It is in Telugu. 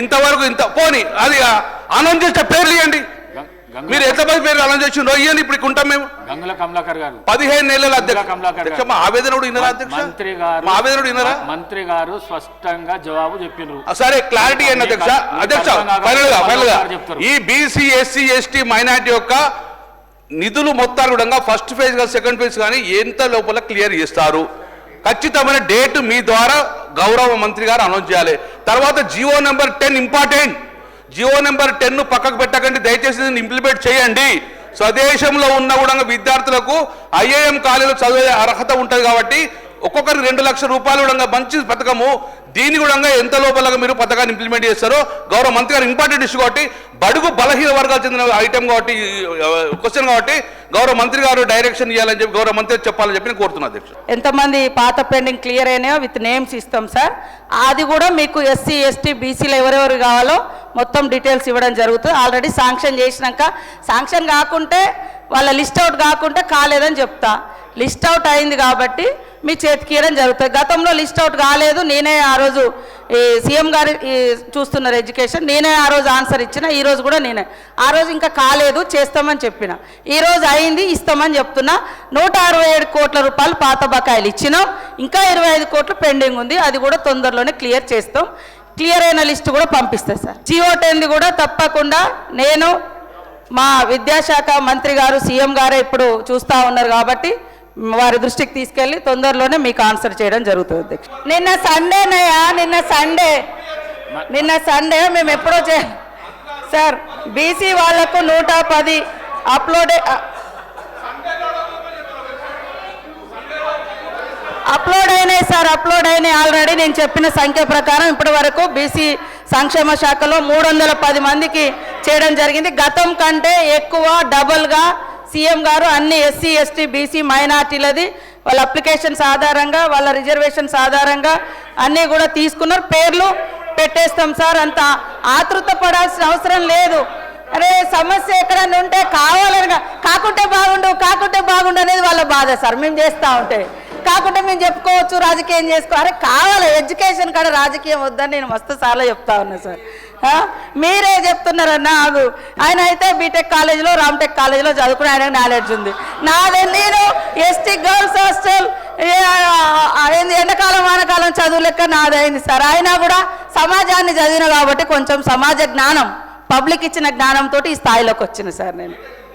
ఇంతవరకు ఇంత పోని అది అనౌన్స్ చేసిన పేర్లు ఇవ్వండి. మీరు ఎంతమంది పేర్లు అనౌన్స్ చేసి ఇవ్వండి. ఇప్పుడు ఉంటాం మేము. గంగుల కమలాకర్ గారు 15 నెలల అధ్యక్ష. మా ఆవేదన ఇన్నరా అధ్యక్ష? మా ఆవేదన ఇన్నరా? మంత్రి గారు స్పష్టంగా జవాబు చెప్పినారు. సరే క్లారిటీ ఏంటి అధ్యక్ష? అధ్యక్ష ఫైనల్ గా ఈ బీసీ ఎస్సీ ఎస్టీ మైనార్టీ యొక్క నిధులు మొత్తాలు కూడా ఫస్ట్ ఫేజ్ గా సెకండ్ ఫేజ్ కానీ ఎంత లోపల క్లియర్ చేస్తారు? ఖచ్చితమైన డేట్ మీ ద్వారా గౌరవ మంత్రి గారు అనౌన్స్ చేయాలి. తర్వాత Jio number 10 important. Jio number 10 పక్కకు పెట్టకండి, దయచేసి ఇంప్లిమెంట్ చేయండి. స్వదేశంలో ఉన్న కూడా విద్యార్థులకు ఐఐఎం కాలేజీలో చదివే అర్హత ఉంటుంది కాబట్టి ఒక్కొక్కరికి 2 లక్షల రూపాయలు కూడా మంచి పథకము. దీని కూడా ఎంత లోపల మీరు పథకాన్ని ఇంప్లిమెంట్ చేస్తారో గౌరవ మంత్రి గారు ఇంపార్టెంట్ ఇష్యూ కాబట్టి బడుగు బలహీన వర్గాలు చెందిన ఐటమ్ కాబట్టి క్వశ్చన్ కాబట్టి గౌరవ మంత్రి గారు డైరెక్షన్ ఇవ్వాలని చెప్పి గౌరవ మంత్రి చెప్పాలని చెప్పి నేను కోరుతున్నాను అధ్యక్షుడు. ఎంతమంది పాత పెండింగ్ క్లియర్ అయినాయో విత్ నేమ్స్ ఇస్తాం సార్. అది కూడా మీకు ఎస్సీ ఎస్టీ బీసీలు ఎవరెవరు కావాలో మొత్తం డీటెయిల్స్ ఇవ్వడం జరుగుతుంది. ఆల్రెడీ శాంక్షన్ చేసినాక శాంక్షన్ కాకుంటే వాళ్ళ లిస్ట్ అవుట్ కాకుంటే కాలేదని చెప్తా. లిస్ట్ అవుట్ అయింది కాబట్టి మీ చేతికి ఇవ్వడం జరుగుతుంది. గతంలో లిస్ట్ అవుట్ కాలేదు, నేనే ఆ రోజు ఈ సీఎం గారు చూస్తున్నారు ఎడ్యుకేషన్, నేనే ఆ రోజు ఆన్సర్ ఇచ్చిన. ఈరోజు కూడా నేనే ఆ రోజు ఇంకా కాలేదు చేస్తామని చెప్పిన, ఈరోజు అయింది ఇస్తామని చెప్తున్నా. 167 కోట్ల రూపాయలు పాత బకాయిలు ఇచ్చినాం, ఇంకా 25 కోట్లు పెండింగ్ ఉంది. అది కూడా తొందరలోనే క్లియర్ చేస్తాం. క్లియర్ అయిన లిస్ట్ కూడా పంపిస్తాం సార్. జియో 10 కూడా తప్పకుండా నేను మా విద్యాశాఖ మంత్రి గారు సీఎం గారే ఇప్పుడు చూస్తూ ఉన్నారు కాబట్టి వారి దృష్టికి తీసుకెళ్ళి తొందరలోనే మీకు ఆన్సర్ చేయడం జరుగుతుంది. నిన్న సండేనయ్యా, నిన్న సండే మేము ఎప్పుడో సార్ బీసీ వాళ్లకు 110 అప్లోడ్ అయినాయి సార్. అప్లోడ్ అయినాయి ఆల్రెడీ. నేను చెప్పిన సంఖ్య ప్రకారం ఇప్పటి వరకు బీసీ సంక్షేమ శాఖలో 310 మందికి చేయడం జరిగింది. గతం కంటే ఎక్కువ డబుల్గా సీఎం గారు అన్ని ఎస్సీ ఎస్టీ బీసీ మైనార్టీలది వాళ్ళ అప్లికేషన్స్ ఆధారంగా వాళ్ళ రిజర్వేషన్స్ ఆధారంగా అన్నీ కూడా తీసుకున్నారు. పేర్లు పెట్టేస్తాం సార్. అంత ఆతృత పడాల్సిన అవసరం లేదు. అరే సమస్య ఎక్కడన్నా ఉంటే కావాలని కాకుంటే బాగుండు అనేది వాళ్ళ బాధ సార్. మేము చేస్తూ ఉంటే కాకుంటే మేము చెప్పుకోవచ్చు, రాజకీయం చేసుకో. అరే కావాలి ఎడ్యుకేషన్ కాడ రాజకీయం వద్దని నేను మస్తు సార్లు చెప్తా ఉన్నా సార్. మీరే చెప్తున్నారన్న ఆగు. ఆయన అయితే బీటెక్ కాలేజీలో రామ్టెక్ కాలేజీలో చదువుకుని ఆయనకు నాలెడ్జ్ ఉంది. నేను ఎస్టీ గర్ల్స్ హాస్టల్ ఎండాకాలం వానకాలం చదువు లెక్క నాదైంది సార్. అయినా కూడా సమాజాన్ని చదివిన కాబట్టి కొంచెం సమాజ జ్ఞానం పబ్లిక్ ఇచ్చిన జ్ఞానంతో ఈ స్థాయిలోకి వచ్చిన సార్ నేను.